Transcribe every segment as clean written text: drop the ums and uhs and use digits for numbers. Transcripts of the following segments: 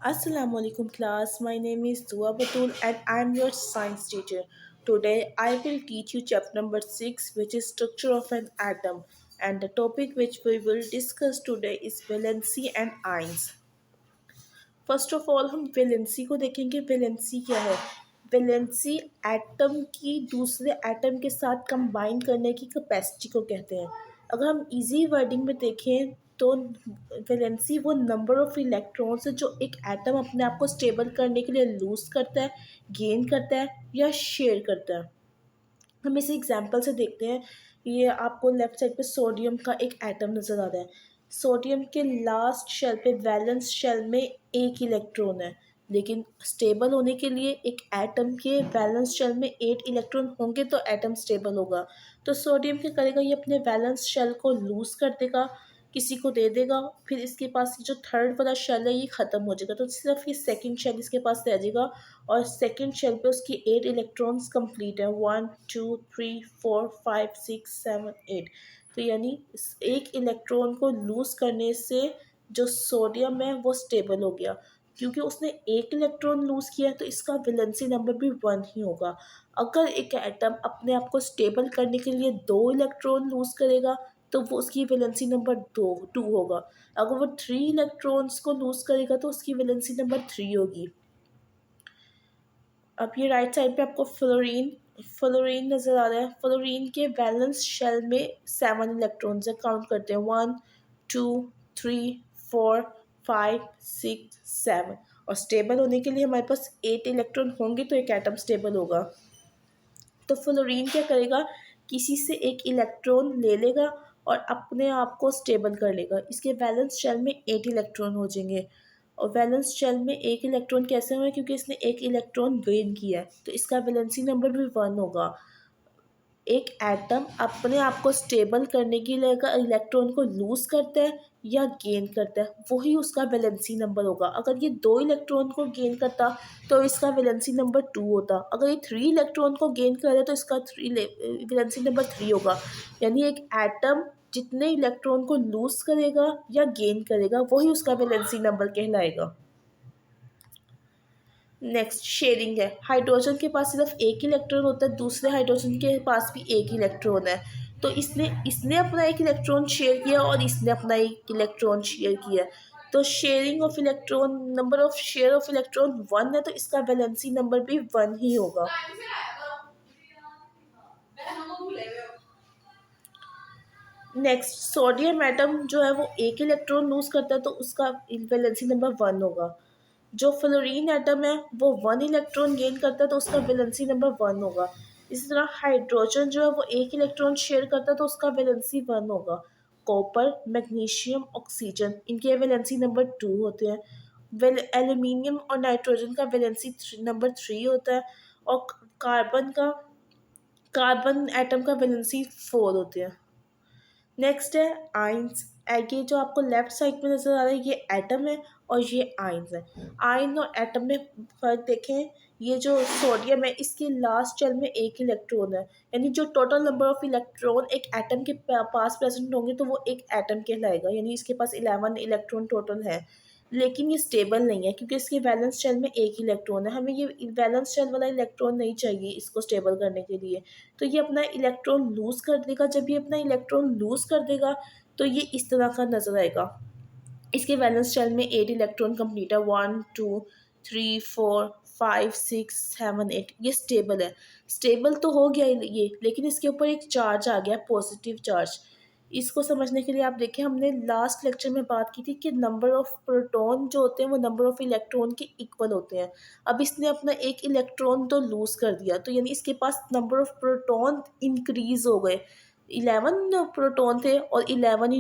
Assalamu alaikum class. My name is Dua Batul and I'm your science teacher. Today I will teach you chapter number 6, which is structure of an atom, and the topic which we will discuss today is valency and ions. First of all हम valency को देखेंगे। Valency क्या है? Valency atom की दूसरे atom के साथ combine करने की कैपेसिटी को कहते हैं। अगर हम इजी वर्डिंग में देखें तो वैलेंसी वो नंबर ऑफ इलेक्ट्रॉन्स है जो एक एटम अपने आप को स्टेबल करने के लिए लूज करता है, गेन करता है या शेयर करता है। हम इसे एग्जाम्पल से देखते हैं। ये आपको लेफ्ट साइड पे सोडियम का एक एटम नज़र आ रहा है। सोडियम के लास्ट शेल पे वैलेंस शेल में एक इलेक्ट्रॉन है, लेकिन स्टेबल होने के लिए एक एटम के वैलेंस शेल में 8 इलेक्ट्रॉन होंगे तो एटम स्टेबल होगा। तो सोडियम क्या करेगा, ये अपने वैलेंस शेल को लूज कर देगा, किसी को दे देगा, फिर इसके पास जो थर्ड वाला शेल है ये ख़त्म हो जाएगा, तो सिर्फ ये सेकंड शेल इसके पास रह जाएगा। और सेकंड शेल पे उसकी 8 इलेक्ट्रॉन्स कंप्लीट है, 1 2 3 4 5 6 7 8। तो यानी एक इलेक्ट्रॉन को लूज़ करने से जो सोडियम है वो स्टेबल हो गया। क्योंकि उसने एक इलेक्ट्रॉन लूज़ किया है तो इसका वैलेंसी नंबर भी 1 ही होगा। अगर एक एटम अपने आप को स्टेबल करने के लिए 2 इलेक्ट्रॉन लूज़ करेगा तो वो उसकी वैलेंसी नंबर 2 होगा। अगर वो 3 इलेक्ट्रॉन्स को लूज़ करेगा तो उसकी वैलेंसी नंबर 3 होगी। अब ये राइट साइड पे आपको फ्लोरीन फ्लोरीन नज़र आ रहा है। फ्लोरीन के वैलेंस शेल में 7 इलेक्ट्रॉन्स है। काउंट करते हैं, 1 2 3 4 5 6 7। और स्टेबल होने के लिए हमारे पास 8 इलेक्ट्रॉन होंगे तो एक एटम स्टेबल होगा। तो फ्लोरीन क्या करेगा, किसी से एक इलेक्ट्रॉन ले लेगा और अपने आप को स्टेबल कर लेगा। इसके वैलेंस शेल में 8 इलेक्ट्रॉन हो जाएंगे। और वैलेंस शेल में एक इलेक्ट्रॉन कैसे हुआ, क्योंकि इसने एक इलेक्ट्रॉन गेन किया है तो इसका वैलेंसी नंबर भी 1 होगा। एक एटम अपने आप को स्टेबल करने के लिए अगर इलेक्ट्रॉन को लूज़ करता है या गेन करता है वही उसका वैलेंसी नंबर होगा। अगर ये 2 इलेक्ट्रॉन को गेन करता तो इसका वैलेंसी नंबर 2 होता। अगर ये 3 इलेक्ट्रॉन को गेन कर रहा है तो इसका वैलेंसी नंबर 3 होगा। यानी एक एटम जितने इलेक्ट्रॉन को लूज़ करेगा या गेन करेगा वही उसका वैलेंसी नंबर कहलाएगा। नेक्स्ट शेयरिंग है। हाइड्रोजन के पास सिर्फ एक इलेक्ट्रॉन होता है, दूसरे हाइड्रोजन के पास भी एक इलेक्ट्रॉन है। तो इसने इसने अपना एक इलेक्ट्रॉन शेयर किया और इसने अपना एक इलेक्ट्रॉन शेयर किया। तो sharing of electron, number of share of electron 1 है तो इसका वैलेंसी नंबर भी 1 ही होगा। नेक्स्ट सोडियम एटम जो है वो एक इलेक्ट्रॉन लूज करता है तो उसका वैलेंसी नंबर 1 होगा। जो फ्लोरीन एटम है वो 1 इलेक्ट्रॉन गेन करता है तो उसका वैलेंसी नंबर 1 होगा। इसी तरह हाइड्रोजन जो है वो एक इलेक्ट्रॉन शेयर करता है तो उसका वैलेंसी 1 होगा। कॉपर, मैग्नीशियम, ऑक्सीजन इनके वैलेंसी नंबर 2 होते हैं। एल्यूमिनियम और नाइट्रोजन का वैलेंसी नंबर 3 होता है। और कार्बन एटम का वैलेंसी 4 होते हैं। नेक्स्ट है आइंस। ये जो आपको लेफ्ट साइड में नज़र आ रहा है ये एटम है और ये आइंस है। आयन और एटम में फ़र्क देखें। ये जो सोडियम है इसके लास्ट शेल में एक इलेक्ट्रॉन है, यानी जो टोटल नंबर ऑफ इलेक्ट्रॉन एक एटम के पास प्रेजेंट होंगे तो वो एक एटम कहलाएगा, यानी इसके पास 11 इलेक्ट्रॉन टोटल है। लेकिन ये स्टेबल नहीं है क्योंकि इसके वैलेंस शेल में एक इलेक्ट्रॉन है। हमें ये वैलेंस शेल वाला इलेक्ट्रॉन नहीं चाहिए इसको स्टेबल करने के लिए। तो ये अपना इलेक्ट्रॉन लूज़ कर देगा। जब ये अपना इलेक्ट्रॉन लूज़ कर देगा तो ये इस तरह का नज़र आएगा। इसके वैलेंस शेल में 8 इलेक्ट्रॉन कंप्लीट है, 1 2 3 4 5 6 7 8। ये स्टेबल है। स्टेबल तो हो गया ये, लेकिन इसके ऊपर एक चार्ज आ गया, पॉजिटिव चार्ज। इसको समझने के लिए आप देखें, हमने लास्ट लेक्चर में बात की थी कि नंबर ऑफ़ प्रोटॉन जो होते हैं वो नंबर ऑफ़ इलेक्ट्रॉन के इक्वल होते हैं। अब इसने अपना एक इलेक्ट्रॉन तो लूज़ कर दिया तो यानी इसके पास नंबर ऑफ़ प्रोटॉन इंक्रीज़ हो गए। 11 प्रोटॉन थे और 11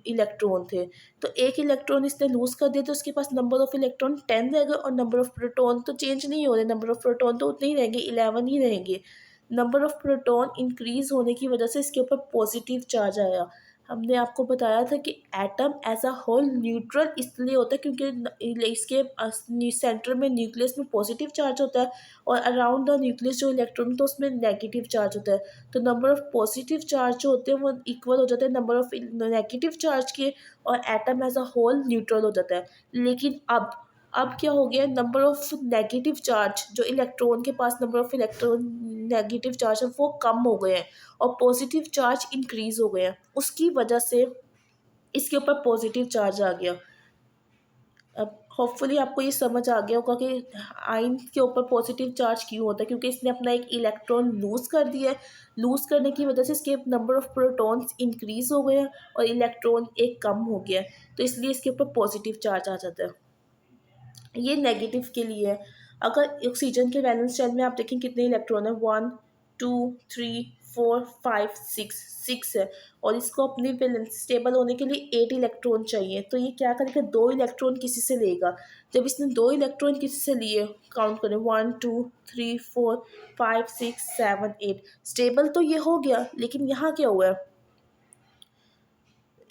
इलेक्ट्रॉन थे। तो एक इलेक्ट्रॉन इसने लूज़ कर दिया तो उसके पास नंबर ऑफ़ इलेक्ट्रॉन 10 रह गए और नंबर ऑफ़ प्रोटॉन तो चेंज नहीं हो रहे। नंबर ऑफ़ प्रोटॉन तो उतने ही रहेंगे, 11 ही रहेंगे। नंबर ऑफ़ प्रोटॉन इंक्रीज़ होने की वजह से इसके ऊपर पॉजिटिव चार्ज आया। हमने आपको बताया था कि atom as a whole neutral इसलिए होता है क्योंकि इसके सेंटर में न्यूक्लियस में पॉजिटिव चार्ज होता है और अराउंड द न्यूक्लियस जो इलेक्ट्रॉन तो उसमें नेगेटिव चार्ज होता है। तो नंबर ऑफ़ पॉजिटिव चार्ज जो होते हैं वो इक्वल हो जाते हैं नंबर ऑफ़ नेगेटिव चार्ज के, और atom as a whole neutral हो जाता है। लेकिन अब अब क्या हो गया, नंबर ऑफ नेगेटिव चार्ज, जो इलेक्ट्रॉन के पास number of electron negative charge है वो कम हो गए हैं और पॉजिटिव चार्ज इंक्रीज हो गए हैं, उसकी वजह से इसके ऊपर पॉजिटिव चार्ज आ गया। अब होपफुली आपको ये समझ आ गया होगा कि आयन के ऊपर पॉजिटिव चार्ज क्यों होता है, क्योंकि इसने अपना एक इलेक्ट्रॉन लूज कर दिया है। लूज करने की वजह से इसके नंबर ऑफ प्रोटॉन्स इंक्रीज हो गए हैं और इलेक्ट्रॉन एक कम हो गया है, तो इसलिए इसके ऊपर पॉजिटिव चार्ज आ जाता है। ये नेगेटिव के लिए है। अगर ऑक्सीजन के वैलेंस शेल में आप देखें कितने इलेक्ट्रॉन है, 1 2 3 4 5 6, 6 है, और इसको अपनी वैलेंस स्टेबल होने के लिए 8 इलेक्ट्रॉन चाहिए। तो ये क्या करेगा, 2 इलेक्ट्रॉन किसी से लेगा। जब इसने 2 इलेक्ट्रॉन किसी से लिए, काउंट करें, 1 2 3 4 5 6 7 8, स्टेबल तो ये हो गया, लेकिन यहाँ क्या हुआ है,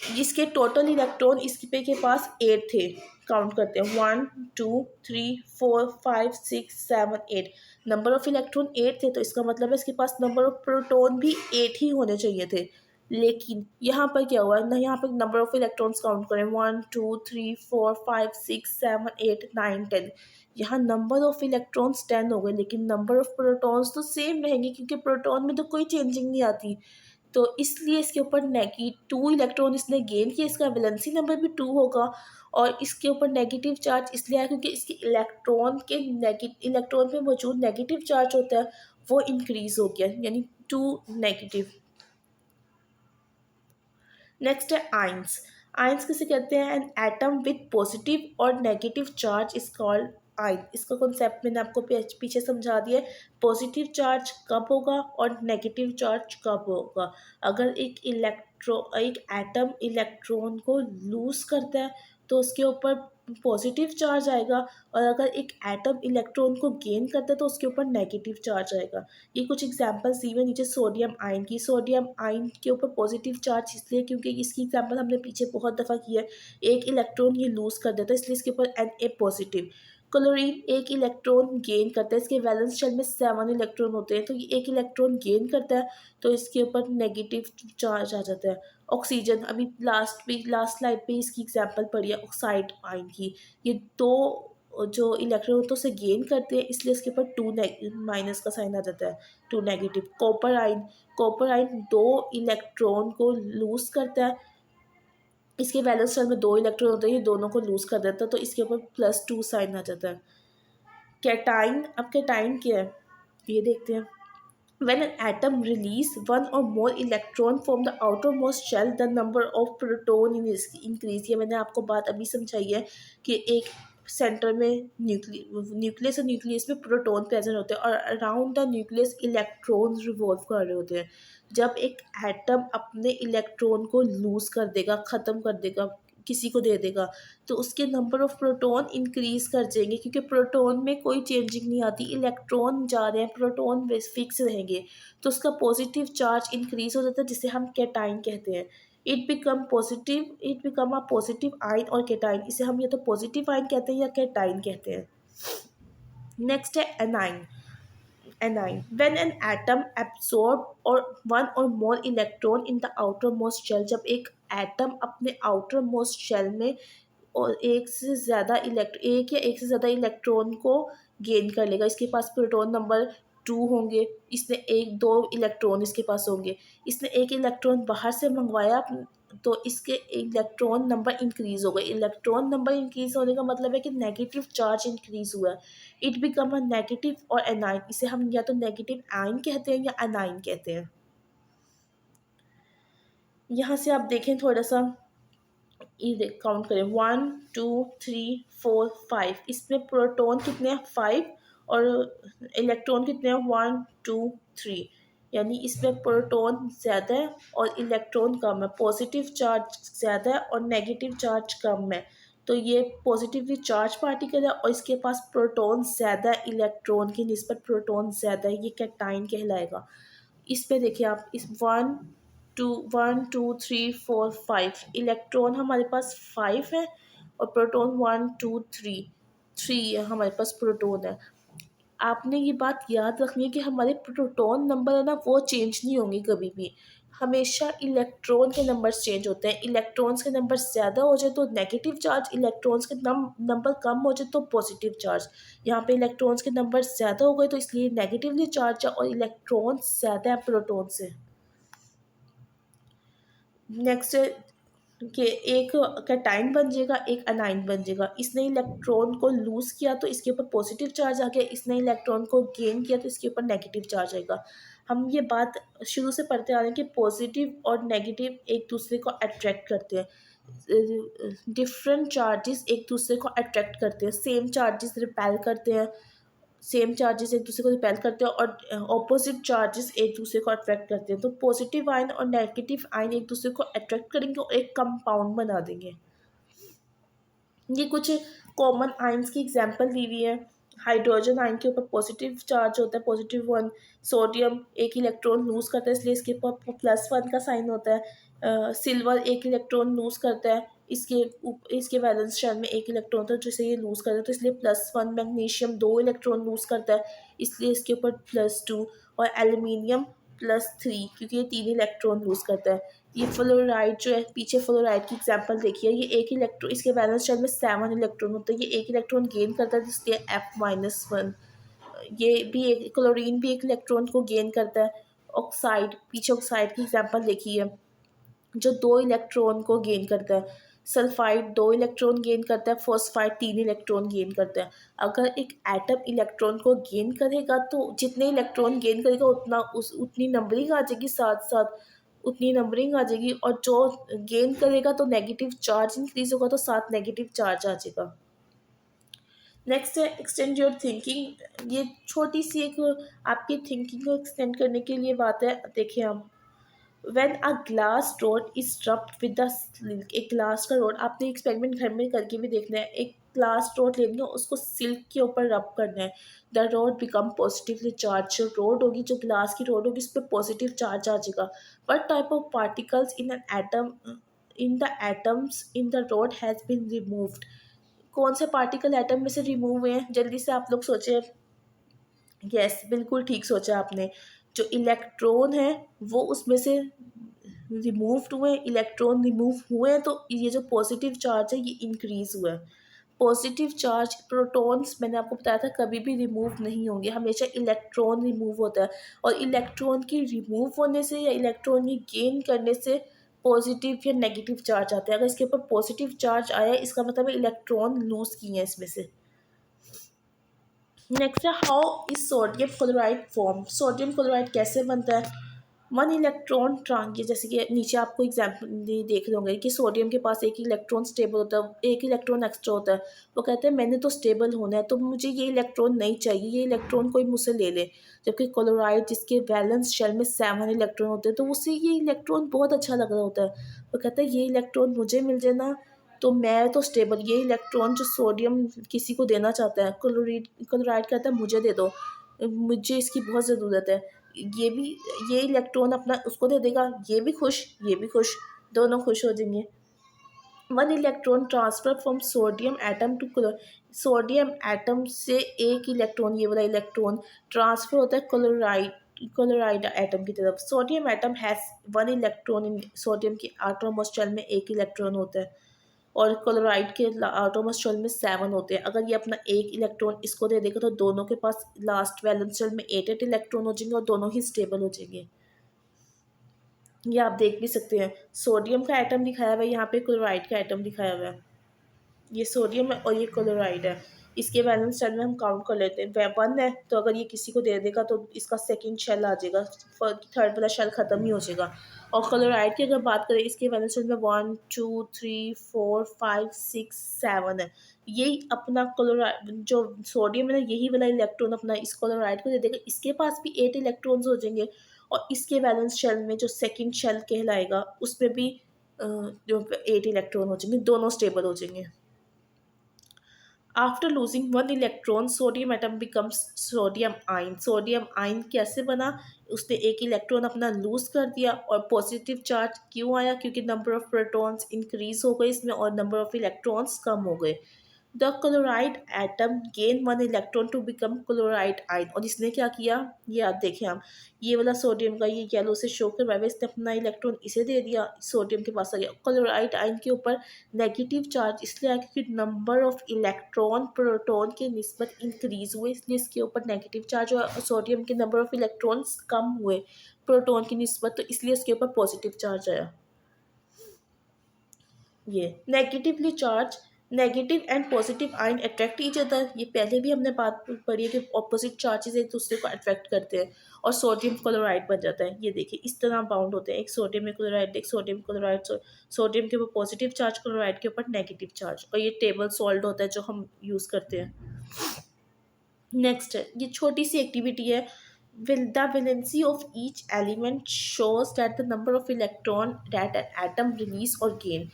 जिसके टोटल इलेक्ट्रॉन इसके के पास 8 थे। काउंट करते हैं, 1 2 3 4 5 6 7 8, नंबर ऑफ इलेक्ट्रॉन 8 थे, तो इसका मतलब है इसके पास नंबर ऑफ प्रोटॉन भी 8 ही होने चाहिए थे। लेकिन यहाँ पर क्या हुआ ना, यहाँ पर नंबर ऑफ इलेक्ट्रॉन्स काउंट करें, 1 2 3 4 5 6 7 8 9 10, यहाँ नंबर ऑफ इलेक्ट्रॉन्स 10 हो गए, लेकिन नंबर ऑफ प्रोटॉन्स तो सेम रहेंगे, क्योंकि प्रोटॉन में तो कोई चेंजिंग नहीं आती। तो इसलिए इसके ऊपर नेगी 2 इलेक्ट्रॉन इसने गेन किया, इसका वैलेंसी नंबर भी 2 होगा। और इसके ऊपर नेगेटिव चार्ज इसलिए आया क्योंकि इसके इलेक्ट्रॉन पे मौजूद नेगेटिव चार्ज होता है वो इंक्रीज हो गया, यानी 2 नेगेटिव। नेक्स्ट है आइंस। आइंस किसे कहते हैं, एन एटम विथ पॉजिटिव और नेगेटिव चार्ज इज कॉल्ड आइन। इसका कॉन्सेप्ट मैंने आपको पीछे समझा दिया है। पॉजिटिव चार्ज कब होगा और नेगेटिव चार्ज कब होगा। अगर एक एटम इलेक्ट्रॉन को लूज करता है तो उसके ऊपर पॉजिटिव चार्ज आएगा, और अगर एक एटम इलेक्ट्रॉन को गेन करता है तो उसके ऊपर नेगेटिव चार्ज आएगा। ये कुछ एग्जांपल्स दी हुए नीचे सोडियम आयन की। सोडियम आयन के ऊपर पॉजिटिव चार्ज इसलिए क्योंकि इसकी एग्जांपल हमने पीछे बहुत दफ़ा किया है। एक इलेक्ट्रॉन ये लूज कर देता है, इसलिए इसके ऊपर Na पॉजिटिव। क्लोरीन एक इलेक्ट्रॉन गेन करता है, इसके वैलेंस शेल में 7 इलेक्ट्रॉन होते हैं, तो ये एक इलेक्ट्रॉन गेन करता है, तो इसके ऊपर नेगेटिव चार्ज आ जाता है। ऑक्सीजन, अभी लास्ट स्लाइड पे इसकी एग्जांपल पढ़ी है ऑक्साइड आयन की। ये दो जो इलेक्ट्रॉन होते हैं उसे गेन करते हैं, इसलिए इसके ऊपर 2 माइनस का साइन आ जाता है, 2 नेगेटिव। कॉपर आयन 2 इलेक्ट्रॉन को लूज करता है, इसके वैलेंस शेल में 2 इलेक्ट्रॉन होते हैं, ये दोनों को लूज कर देता है, तो इसके ऊपर +2 साइन आ जाता है। कैटाइन, अब कैटाइन क्या है ये देखते हैं। When an atom release one or more electron from the outermost shell, the number of proton in its increase। ये मैंने आपको बात अभी समझाई है कि एक सेंटर में न्यूक्लियस और न्यूक्लियस में प्रोटॉन प्रेजेंट होते हैं और around the nucleus electron revolve कर रहे होते हैं। जब एक एटम अपने इलेक्ट्रॉन को लूज कर देगा, ख़त्म कर देगा, किसी को दे देगा, तो उसके नंबर ऑफ प्रोटॉन इंक्रीज कर जाएंगे, क्योंकि प्रोटॉन में कोई चेंजिंग नहीं आती, इलेक्ट्रॉन जा रहे हैं, प्रोटॉन फिक्स रहेंगे, तो उसका पॉजिटिव चार्ज इंक्रीज हो जाता है, जिसे हम कैटाइन कहते हैं। It become a positive ion और कैटाइन, इसे हम या तो पॉजिटिव आयन कहते हैं या कैटाइन कहते हैं। नेक्स्ट है A9. When an atom absorb or one or more electron in the outermost shell, जब एक एटम अपने outermost shell में और एक या एक से ज़्यादा इलेक्ट्रॉन को गेन कर लेगा, इसके पास प्रोटॉन नंबर 2 होंगे, इसने एक दो इलेक्ट्रॉन इसके पास होंगे, इसने एक इलेक्ट्रॉन बाहर से मंगवाया, तो इसके इलेक्ट्रॉन नंबर इंक्रीज हो गए। इलेक्ट्रॉन नंबर इंक्रीज होने का मतलब है कि नेगेटिव चार्ज इंक्रीज हुआ है। इट बिकम अ नेगेटिव और एनाइन, इसे हम या तो नेगेटिव आयन कहते हैं या अनाइन कहते हैं। यहाँ से आप देखें थोड़ा सा, ये काउंट करें, 1 2 3 4 5, इसमें प्रोटॉन कितने हैं, 5, और इलेक्ट्रॉन कितने हैं, 1 2 3, यानी इसमें प्रोटॉन ज़्यादा है और इलेक्ट्रॉन कम है, पॉजिटिव चार्ज ज़्यादा है और नेगेटिव चार्ज कम है। तो ये पॉजिटिवली चार्ज पार्टिकल है और इसके पास प्रोटॉन ज़्यादा है, इलेक्ट्रॉन की निस्बत प्रोटॉन ज़्यादा है, ये कैटाइन कहलाएगा। इस पे देखिए आप, इस 1 2 3 4 5 इलेक्ट्रॉन हमारे पास 5 है और प्रोटॉन 1 2 3 हमारे पास प्रोटॉन है। आपने ये बात याद रखनी है कि हमारे प्रोटॉन नंबर है ना, वो चेंज नहीं होंगे कभी भी। हमेशा इलेक्ट्रॉन के नंबर्स चेंज होते हैं। इलेक्ट्रॉन्स के नंबर ज़्यादा हो जाए तो नेगेटिव चार्ज, इलेक्ट्रॉन्स के नंबर कम हो जाए तो पॉजिटिव चार्ज। यहाँ पे इलेक्ट्रॉन्स के नंबर ज़्यादा हो गए तो इसलिए नेगेटिवली चार्ज है, और इलेक्ट्रॉन्स ज़्यादा है प्रोटॉन से। नेक्स्ट कि एक कैटाइन बन जाएगा, एक अनाइन बन जाएगा। इसने इलेक्ट्रॉन को लूज किया तो इसके ऊपर पॉजिटिव चार्ज आ गया, इसने इलेक्ट्रॉन को गेन किया तो इसके ऊपर नेगेटिव चार्ज आएगा। हम ये बात शुरू से पढ़ते आ रहे हैं कि पॉजिटिव और नेगेटिव एक दूसरे को अट्रैक्ट करते हैं। डिफरेंट चार्जेस एक दूसरे को अट्रैक्ट करते हैं, सेम चार्जेस रिपेल करते हैं, सेम चार्जेस एक दूसरे को रिपेल करते हैं, और ऑपोजिट चार्जेस एक दूसरे को अट्रैक्ट करते हैं। तो पॉजिटिव आयन और नेगेटिव आयन एक दूसरे को अट्रैक्ट करेंगे और एक कंपाउंड बना देंगे। ये कुछ कॉमन आयंस की एग्जांपल दी हुई है। हाइड्रोजन आयन के ऊपर पॉजिटिव चार्ज होता है, +1। सोडियम एक इलेक्ट्रॉन लूज करता है, इसलिए इसके ऊपर +1 का साइन होता है। सिल्वर एक इलेक्ट्रॉन लूज करता है, इसके वैलेंस शेल में एक इलेक्ट्रॉन होता है जिसे ये लूज करता है, तो इसलिए +1। मैग्नीशियम 2 इलेक्ट्रॉन लूज करता है, इसलिए इसके ऊपर +2। और एल्यूमिनियम +3, क्योंकि ये 3 इलेक्ट्रॉन लूज करता है। ये फ्लोराइड जो है, पीछे फ्लोराइड की एग्जांपल देखिए, ये एक इलेक्ट्रॉन, इसके वैलेंस शेल में 7 इलेक्ट्रॉन होते हैं, ये एक इलेक्ट्रॉन गेन करता है जिसके F-1। ये भी एक, क्लोरीन भी एक इलेक्ट्रॉन को गेन करता है। ऑक्साइड, पीछे ऑक्साइड की एग्जांपल देखिए, जो 2 इलेक्ट्रॉन को गेन करता है। सल्फाइड 2 इलेक्ट्रॉन गेन करता है, फॉस्फाइड 3 इलेक्ट्रॉन गेन करता है। अगर एक एटम इलेक्ट्रॉन को गेन करेगा तो जितने इलेक्ट्रॉन गेन करेगा उतनी नंबरिंग आ जाएगी, साथ साथ उतनी नंबरिंग आ जाएगी, और जो गेन करेगा तो नेगेटिव चार्ज इंक्रीज होगा तो साथ नेगेटिव चार्ज आ जाएगा। नेक्स्ट है एक्सटेंड योर थिंकिंग। ये छोटी सी एक आपकी थिंकिंग को एक्सटेंड करने के लिए बात है। देखिए हम, when a glass rod is rubbed with the silk, एक ग्लास का रोड, आपने एक्सपेरिमेंट घर में करके भी देखना है। एक ग्लास रोड लेनी है, उसको सिल्क के ऊपर रब करना है, the road become positively charge. जो रोड होगी, जो ग्लास की रोड होगी, उस पर पॉजिटिव चार्ज आ जाएगा। What type of particles in an atom, in the atoms in the rod has been removed. कौन से पार्टिकल एटम में से रिमूव हुए हैं, जल्दी से आप लोग सोचे। यस, बिल्कुल ठीक सोचा आपने। जो इलेक्ट्रॉन है वो उसमें से रिमूव्ड हुए, इलेक्ट्रॉन रिमूव हुए हैं, तो ये जो पॉजिटिव चार्ज है ये इंक्रीज हुआ है। पॉजिटिव चार्ज प्रोटॉन्स, मैंने आपको बताया था, कभी भी रिमूव नहीं होंगे, हमेशा इलेक्ट्रॉन रिमूव होता है। और इलेक्ट्रॉन की रिमूव होने से या इलेक्ट्रॉन की गेन करने से पॉजिटिव या नेगेटिव चार्ज आते हैं। अगर इसके ऊपर पॉजिटिव चार्ज आया, इसका मतलब है इलेक्ट्रॉन लूज किए हैं इसमें से। नेक्स्ट है, how is sodium chloride form. Sodium chloride कैसे बनता है। वन इलेक्ट्रॉन ट्रांस, जैसे कि नीचे आपको एग्जाम्पल देख रहे होंगे कि सोडियम के पास एक इलेक्ट्रॉन स्टेबल होता है, एक इलेक्ट्रॉन एक्स्ट्रा होता है। वो कहते हैं मैंने तो स्टेबल होना है, तो मुझे ये इलेक्ट्रॉन नहीं चाहिए, ये इलेक्ट्रॉन कोई मुझसे ले ले। जबकि क्लोराइड, जिसके वैलेंस शेल में 7 इलेक्ट्रॉन होते हैं, तो उसे ये इलेक्ट्रॉन बहुत अच्छा लग रहा होता है। वो कहता है ये इलेक्ट्रॉन मुझे मिल जाए ना, तो मैं तो स्टेबल। ये इलेक्ट्रॉन जो सोडियम किसी को देना चाहता है, क्लोराइड कहता है मुझे दे दो, मुझे इसकी बहुत ज़रूरत है। ये भी, ये इलेक्ट्रॉन अपना उसको दे देगा, ये भी खुश, ये भी खुश, दोनों खुश हो जाएंगे। One electron transfer from sodium atom to क्लोर, सोडियम एटम से एक इलेक्ट्रॉन, ये वाला इलेक्ट्रॉन ट्रांसफर होता है क्लोराइड एटम की तरफ। Sodium atom has 1 electron in, sodium की आटोमोस्ट शेल में एक इलेक्ट्रॉन होता है, और क्लोराइड के आटोमस शेल में 7 होते हैं। अगर ये अपना एक इलेक्ट्रॉन इसको दे देगा तो दोनों के पास लास्ट वैलेंस शेल में 8 इलेक्ट्रॉन हो जाएंगे और दोनों ही स्टेबल हो जाएंगे। ये आप देख भी सकते हैं, सोडियम का एटम दिखाया हुआ है, यहाँ पे क्लोराइड का एटम दिखाया हुआ है। ये सोडियम है और ये क्लोराइड है। इसके वैलेंस शेल में हम काउंट कर लेते हैं, 1 है, तो अगर ये किसी को दे देगा तो इसका सेकंड शेल आ जाएगा, थर्ड वाला शेल ख़त्म ही हो जाएगा। और क्लोराइड की अगर बात करें, इसके वैलेंस शेल में 1 2 3 4 5 6 7 है। यही अपना क्लोराइड, जो सोडियम है ना, यही वाला इलेक्ट्रॉन अपना इस क्लोराइड को दे देगा, इसके पास भी 8 इलेक्ट्रॉन्स हो जाएंगे। और इसके वैलेंस शेल में जो सेकेंड शेल कहलाएगा, उसमें भी जो 8 इलेक्ट्रॉन हो जाएंगे, दोनों स्टेबल हो जाएंगे। After losing 1 electron, sodium atom becomes sodium ion. Sodium ion कैसे बना, उसने एक इलेक्ट्रॉन अपना लूज कर दिया, और पॉजिटिव चार्ज क्यों आया, क्योंकि नंबर ऑफ प्रोटॉन्स इंक्रीज हो गए इसमें और नंबर ऑफ इलेक्ट्रॉन्स कम हो गए। The chloride atom gain one electron to become chloride ion. और इसने क्या किया, ये आप देखें, हम ये वाला सोडियम का ये येलो से शो करवाया, इसने अपना इलेक्ट्रॉन इसे दे दिया, सोडियम के पास आ गया। क्लोराइड आयन के ऊपर नेगेटिव चार्ज इसलिए आया क्योंकि नंबर ऑफ इलेक्ट्रॉन प्रोटॉन के निस्बत इंक्रीज हुए, इसलिए इसके ऊपर नेगेटिव चार्ज हुआ। सोडियम के नंबर ऑफ इलेक्ट्रॉन्स कम हुए प्रोटॉन की निस्बत, तो इसलिए इसके ऊपर पॉजिटिव चार्ज आया। ये negatively charge, negative and positive ion attract each other, ये पहले भी हमने बात पढ़ी है कि ऑपोजिट चार्जेस एक दूसरे को अट्रैक्ट करते हैं और सोडियम क्लोराइड बन जाता है। ये देखिए इस तरह बाउंड होते हैं, एक सोडियम में क्लोराइड, एक सोडियम क्लोराइड, सोडियम के ऊपर पॉजिटिव चार्ज, क्लोराइड के ऊपर नेगेटिव चार्ज, और ये टेबल सॉल्ट होता है जो हम यूज़ करते हैं। नेक्स्ट है, ये छोटी सी एक्टिविटी है। will the valency of each element shows that the number of electron that an atom release or gain।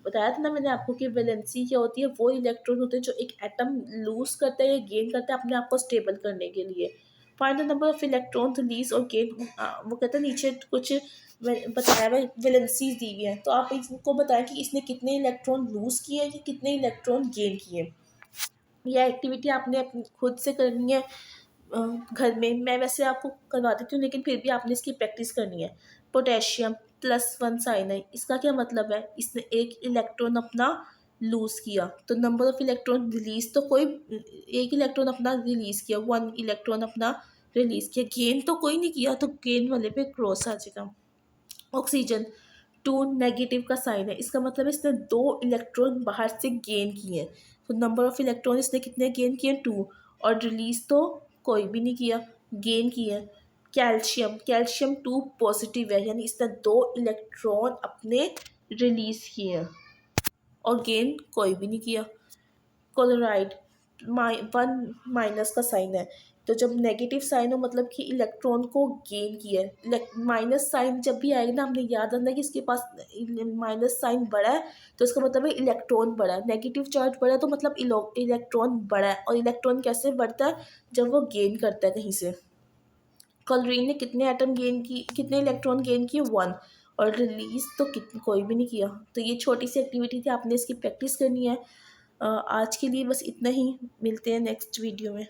बताया था ना मैंने आपको कि वैलेंसी क्या होती है, वो इलेक्ट्रॉन होते हैं जो एक एटम लूज करता है या गेन करता है अपने आप को स्टेबल करने के लिए। Find the number of electron release और गेन। वो कहते हैं नीचे कुछ बताया हुआ वैलेंसीज दी हुई है, तो आप इसको बताएं कि इसने कितने इलेक्ट्रॉन लूज किए या कितने इलेक्ट्रॉन गेन किए। यह एक्टिविटी आपने खुद से करनी है घर में, मैं वैसे आपको करवा देती हूँ लेकिन फिर भी आपने इसकी प्रैक्टिस करनी है। पोटेशियम +1 साइन है, इसका क्या मतलब है, इसने एक इलेक्ट्रॉन अपना लूज किया, तो नंबर ऑफ इलेक्ट्रॉन रिलीज, तो कोई एक इलेक्ट्रॉन अपना रिलीज किया, 1 इलेक्ट्रॉन अपना रिलीज किया, गेन तो कोई नहीं किया, तो गेन वाले पे क्रॉस आ जाएगा। ऑक्सीजन 2 नेगेटिव का साइन है, इसका मतलब है इसने 2 इलेक्ट्रॉन बाहर से गेन किए हैं, तो नंबर ऑफ इलेक्ट्रॉन इसने कितने गेन किए, 2, और रिलीज तो कोई भी नहीं किया, गेन किया। कैल्शियम, कैल्शियम 2 पॉजिटिव है, यानी इसने 2 इलेक्ट्रॉन अपने रिलीज किए हैं और गेन कोई भी नहीं किया। क्लोराइड 1 माइनस का साइन है, तो जब नेगेटिव साइन हो मतलब कि इलेक्ट्रॉन को गेन किया है। माइनस साइन जब भी आएगा ना, हमने याद रखना है कि इसके पास माइनस साइन बड़ा है, तो इसका मतलब है इलेक्ट्रॉन बड़ा है। नेगेटिव चार्ज बड़ा है तो मतलब इलेक्ट्रॉन बड़ा है, और इलेक्ट्रॉन कैसे बढ़ता है, जब वो गेन करता है कहीं से। क्लोरीन ने कितने एटम गेन की, कितने इलेक्ट्रॉन गेन किए, 1, और रिलीज तो कोई भी नहीं किया। तो ये छोटी सी एक्टिविटी थी, आपने इसकी प्रैक्टिस करनी है। आज के लिए बस इतना ही, मिलते हैं नेक्स्ट वीडियो में।